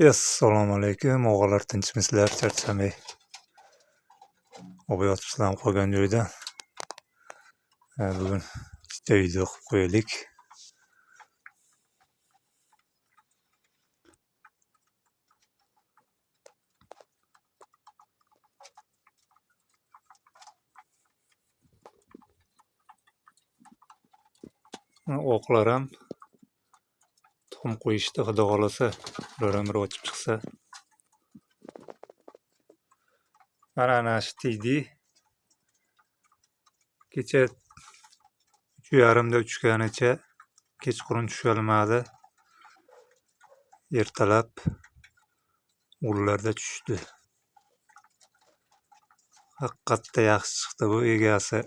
Assalomu alaykum o'g'illar, tinchmisizlar? Charchamay yotibsizlarmi qolgan joyda? Bugun ikkita video qilib qo'yaylik. O'qlar ham tuxum qo'yishdi, xudo xolasa ular ham bir ochib chiqsa. Mana shu tiydi. Kecha 3:30da uchganicha kechqurun tusholmadi. Ertalab ularda tushdi. Haqiqatda yaxshi chiqdi bu, egasi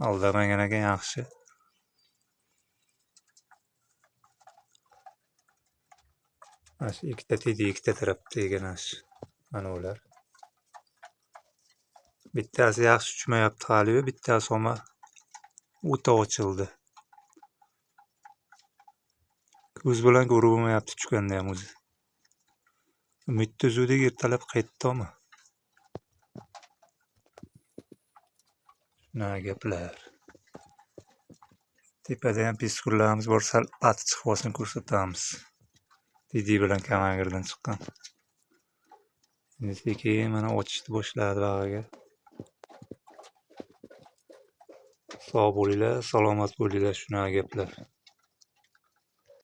aldamagan ekan, yaxshi. Mana shu ikkita tiydi, ikkita tarafda ekan shu. Mana ular. Bittasi yaxshi uchmayapti hali, bittasi ama o'ta ochildi. Ko'z bilan ko'rib bo'lmayapti tushganda ham o'zi. Umidni uzuvdek ertalab qaytdimi? Shunaqa gaplar. Tepada ham piskurlarimiz bor, sal ati chiqib olsin ko'rsatamiz. Didi bilan kamagirdan chiqqan. Endi sekin mana ochishni boshladi bag'aga. Sog' bo'linglar, salomat bo'linglar, shunaqa gaplar.